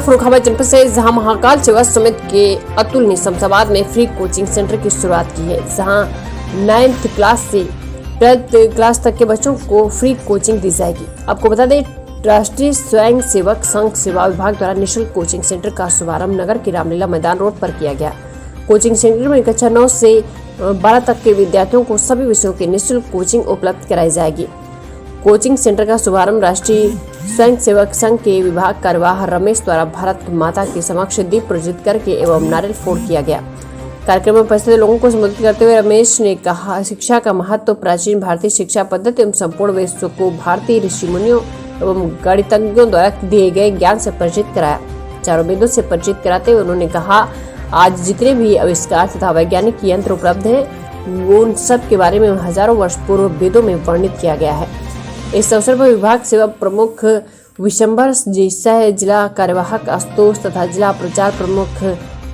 फर्रुखाबाद जनपद से, जहां महाकाल सेवा समिति के अतुल ने शमशाबाद में फ्री कोचिंग सेंटर की शुरुआत की है, जहां 9th क्लास से 12th क्लास तक के बच्चों को फ्री कोचिंग दी जाएगी। आपको बता दें, राष्ट्रीय स्वयं सेवक संघ सेवा विभाग द्वारा निःशुल्क कोचिंग सेंटर का शुभारंभ नगर के रामलीला मैदान रोड पर किया गया। कोचिंग सेंटर में कक्षा 9 से 12 तक के विद्यार्थियों को सभी विषयों की निःशुल्क कोचिंग उपलब्ध कराई जाएगी। कोचिंग सेंटर का शुभारंभ राष्ट्रीय स्वयं सेवक संघ के विभाग कार्यवाह रमेश द्वारा भारत माता के समक्ष दीप प्रज्वलित करके एवं नारियल फोड़ किया गया। कार्यक्रम में उपस्थित लोगों को संबोधित करते हुए रमेश ने कहा, शिक्षा का महत्व प्राचीन भारतीय शिक्षा पद्धति एवं संपूर्ण विश्व को भारतीय ऋषि मुनियों एवं गणितज्ञों द्वारा दिए गए ज्ञान से परिचित कराया। चारों वेदों से परिचित कराते हुए उन्होंने कहा, आज जितने भी आविष्कार तथा वैज्ञानिक यंत्र उपलब्ध हैं, वो उन सब के बारे में हजारों वर्ष पूर्व वेदों में वर्णित किया गया है। इस अवसर पर विभाग सेवा प्रमुख विशंबर जी सह जिला कार्यवाहक आशुतोष तथा जिला प्रचार प्रमुख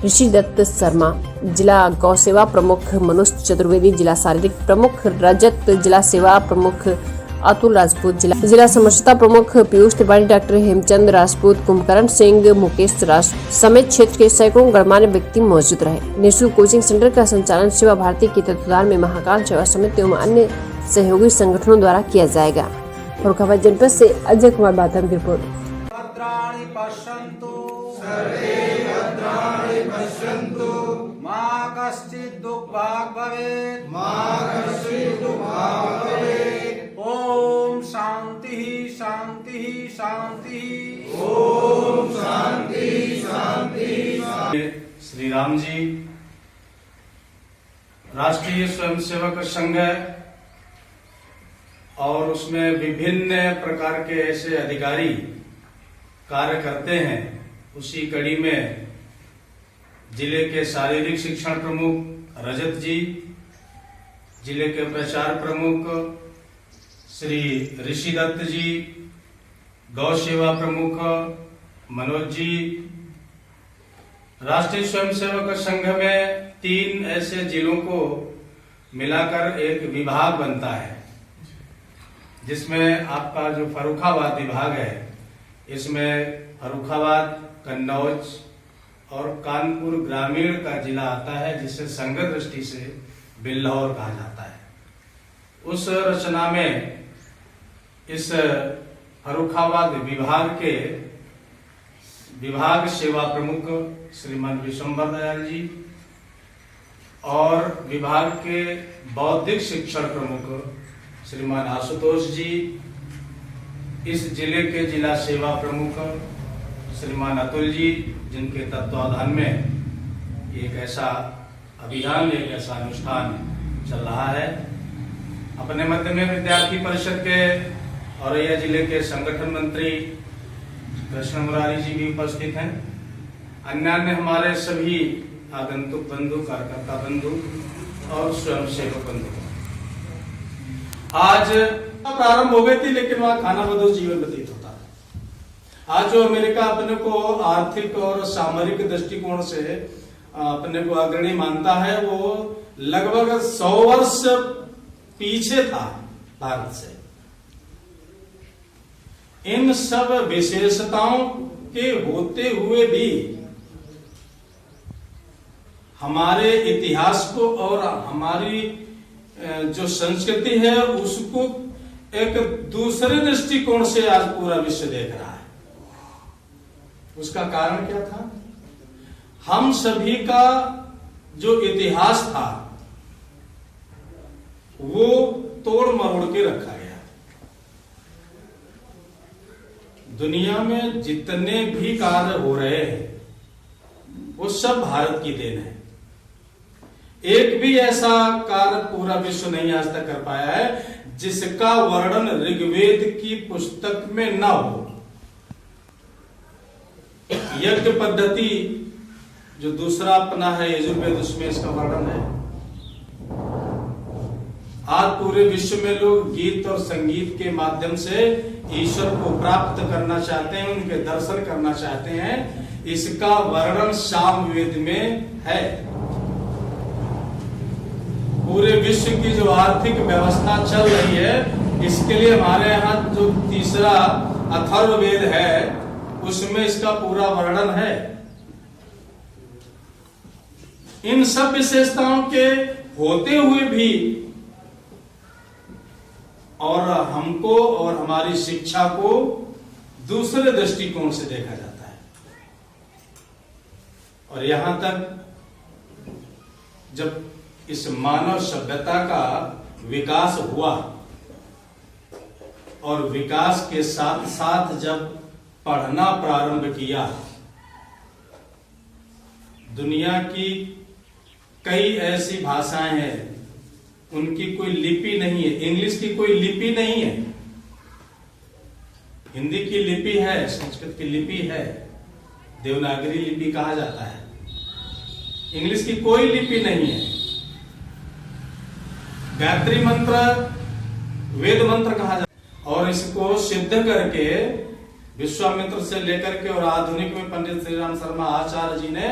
ऋषि दत्त शर्मा, जिला गौ सेवा प्रमुख मनोज चतुर्वेदी, जिला शारीरिक प्रमुख रजत, जिला सेवा प्रमुख अतुल राजपूत, जिला समरसता प्रमुख पीयूष तिवारी, डॉक्टर हेमचंद राजपूत, कुंभकर्ण सिंह, मुकेश राज समेत क्षेत्र के सैकड़ों गणमान्य व्यक्ति मौजूद रहे। निःशुल्क कोचिंग सेंटर का संचालन सेवा भारती के तत्वाधान में महाकाल सेवा समिति एवं अन्य सहयोगी संगठनों द्वारा किया जाएगा। फर्रुखाबाद जनपद से अजय कुमार बाथम की रिपोर्ट। ओम शांति शांति शांति। ओम शांति शांति। श्री राम जी राष्ट्रीय स्वयंसेवक संघ और उसमें विभिन्न प्रकार के ऐसे अधिकारी कार्य करते हैं। उसी कड़ी में जिले के शारीरिक शिक्षण प्रमुख रजत जी, जिले के प्रचार प्रमुख श्री ऋषि दत्त जी, गौ सेवा प्रमुख मनोज जी, राष्ट्रीय स्वयंसेवक संघ में 3 ऐसे जिलों को मिलाकर एक विभाग बनता है, जिसमें आपका जो फर्रुखाबाद विभाग है, इसमें फर्रुखाबाद, कन्नौज और कानपुर ग्रामीण का जिला आता है, जिसे संघ दृष्टि से बिल्लौर कहा जाता है। उस रचना में इस फर्रुखाबाद विभाग के विभाग सेवा प्रमुख श्रीमान विशंबर दयाल जी और विभाग के बौद्धिक शिक्षण प्रमुख श्रीमान आशुतोष जी, इस जिले के जिला सेवा प्रमुख श्रीमान अतुल जी, जिनके तत्वाधान में एक ऐसा अभियान, एक ऐसा अनुष्ठान चल रहा है। अपने मध्य में विद्यार्थी परिषद के औरैया जिले के संगठन मंत्री कृष्ण मुरारी जी भी उपस्थित हैं। अन्य हमारे सभी आगंतुक बंधु, कार्यकर्ता बंधु और स्वयंसेवक बंधु। आज प्रारंभ हो गई थी, लेकिन वहां खानाबदोश जीवन व्यतीत होता है। आज जो अमेरिका अपने को आर्थिक और सामरिक दृष्टिकोण से अपने को अग्रणी मानता है, वो लगभग 100 वर्ष पीछे था भारत से। इन सब विशेषताओं के होते हुए भी हमारे इतिहास को और हमारी जो संस्कृति है उसको एक दूसरे दृष्टिकोण से आज पूरा विश्व देख रहा है। उसका कारण क्या था? हम सभी का जो इतिहास था वो तोड़ मरोड़ के रखा गया। दुनिया में जितने भी कार्य हो रहे हैं वो सब भारत की देन है। एक भी ऐसा कार्य पूरा विश्व नहीं आज तक कर पाया है जिसका वर्णन ऋग्वेद की पुस्तक में न हो। यज्ञ पद्धति जो दूसरा अपना है यजुर्वेद, उसमें इसका वर्णन है। आज पूरे विश्व में लोग गीत और संगीत के माध्यम से ईश्वर को प्राप्त करना चाहते हैं, उनके दर्शन करना चाहते हैं। इसका वर्णन सामवेद में है। पूरे विश्व की जो आर्थिक व्यवस्था चल रही है, इसके लिए हमारे यहाँ जो तीसरा अथर्ववेद है उसमें इसका पूरा वर्णन है। इन सब विशेषताओं के होते हुए भी और हमको और हमारी शिक्षा को दूसरे दृष्टिकोण से देखा जाता है। और यहां तक जब इस मानव सभ्यता का विकास हुआ और विकास के साथ साथ जब पढ़ना प्रारंभ किया, दुनिया की कई ऐसी भाषाएं हैं उनकी कोई लिपि नहीं है। इंग्लिश की कोई लिपि नहीं है, हिंदी की लिपि है, संस्कृत की लिपि है, देवनागरी लिपि कहा जाता है। इंग्लिश की कोई लिपि नहीं है। गायत्री मंत्र वेद मंत्र कहा जाता है। और इसको सिद्ध करके विश्वामित्र से लेकर के और आधुनिक में पंडित श्री राम शर्मा आचार्य जी ने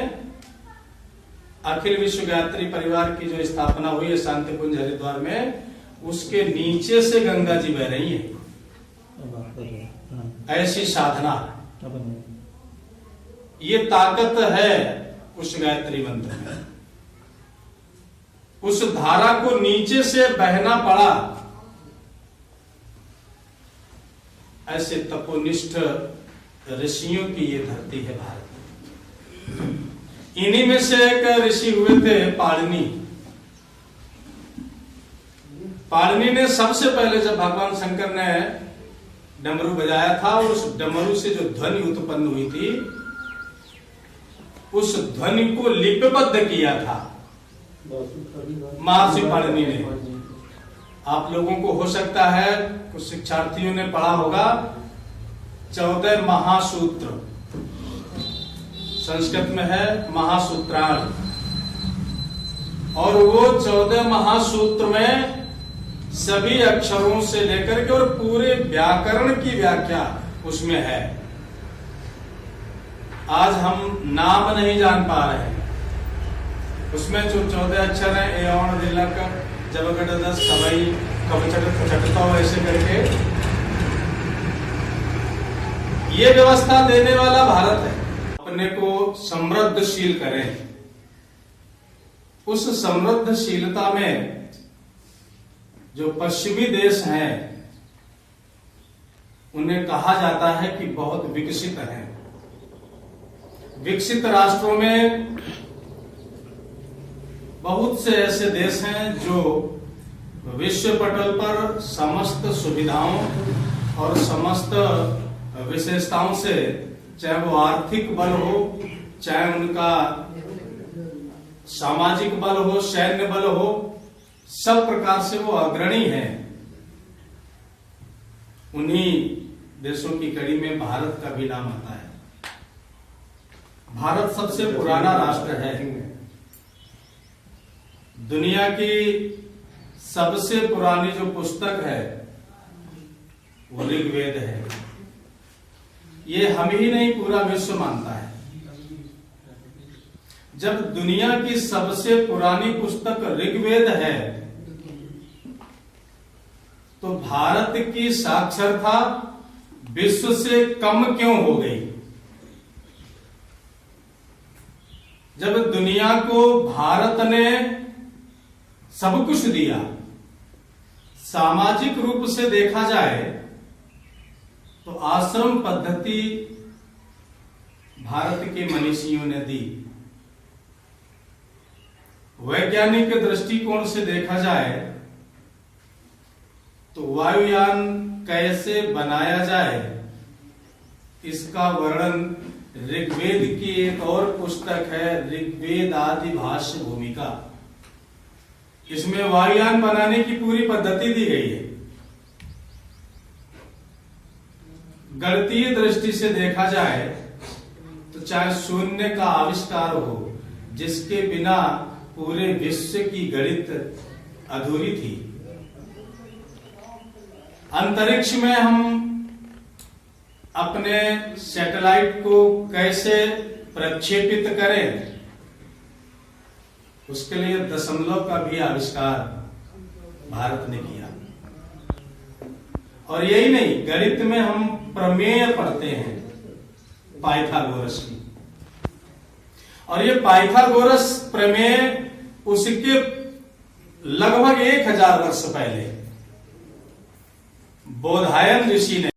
अखिल विश्व गायत्री परिवार की जो स्थापना हुई है शांतिकुंज हरिद्वार में, उसके नीचे से गंगा जी बह रही है। ऐसी साधना, ये ताकत है उस गायत्री मंत्र में। उस धारा को नीचे से बहना पड़ा। ऐसे तपोनिष्ठ ऋषियों की ये धरती है भारत। इन्हीं में से एक ऋषि हुए थे पाणिनि। पाणिनि ने सबसे पहले जब भगवान शंकर ने डमरू बजाया था और उस डमरू से जो ध्वनि उत्पन्न हुई थी, उस ध्वनि को लिपिबद्ध किया था महर्षि पाणिनि ने। आप लोगों को हो सकता है कुछ शिक्षार्थियों ने पढ़ा होगा 14 महासूत्र, संस्कृत में है महासूत्राण। और वो 14 महासूत्र में सभी अक्षरों से लेकर के और पूरे व्याकरण की व्याख्या उसमें है। आज हम नाम नहीं जान पा रहे हैं। उसमें जो 14 अक्षर है, एवं दिलक जबगढ़ दस कवई कवचटता ऐसे करके ये व्यवस्था देने वाला भारत है। अपने को समृद्धशील करें। उस समृद्धशीलता में जो पश्चिमी देश हैं उन्हें कहा जाता है कि बहुत विकसित हैं। विकसित राष्ट्रों में बहुत से ऐसे देश हैं जो विश्व पटल पर समस्त सुविधाओं और समस्त विशेषताओं से, चाहे वो आर्थिक बल हो, चाहे उनका सामाजिक बल हो, सैन्य बल हो, सब प्रकार से वो अग्रणी हैं। उन्हीं देशों की कड़ी में भारत का भी नाम आता है। भारत सबसे पुराना राष्ट्र है। दुनिया की सबसे पुरानी जो पुस्तक है वो ऋग्वेद है। ये हम ही नहीं, पूरा विश्व मानता है। जब दुनिया की सबसे पुरानी पुस्तक ऋग्वेद है तो भारत की साक्षरता विश्व से कम क्यों हो गई? जब दुनिया को भारत ने सब कुछ दिया, सामाजिक रूप से देखा जाए तो आश्रम पद्धति भारत के मनीषियों ने दी। वैज्ञानिक दृष्टिकोण से देखा जाए तो वायुयान कैसे बनाया जाए इसका वर्णन ऋग्वेद की एक और पुस्तक है, ऋग्वेद आदि भाष्य भूमिका। इसमें वायुयान बनाने की पूरी पद्धति दी गई है। गणितीय दृष्टि से देखा जाए तो चाहे शून्य का आविष्कार हो, जिसके बिना पूरे विश्व की गणित अधूरी थी। अंतरिक्ष में हम अपने सैटेलाइट को कैसे प्रक्षेपित करें, उसके लिए दशमलव का भी आविष्कार भारत ने किया। और यही नहीं, गणित में हम प्रमेय पढ़ते हैं। पाइथागोरस की। और ये पाइथागोरस प्रमेय उसके लगभग 1000 वर्ष पहले बोधायन ऋषि ने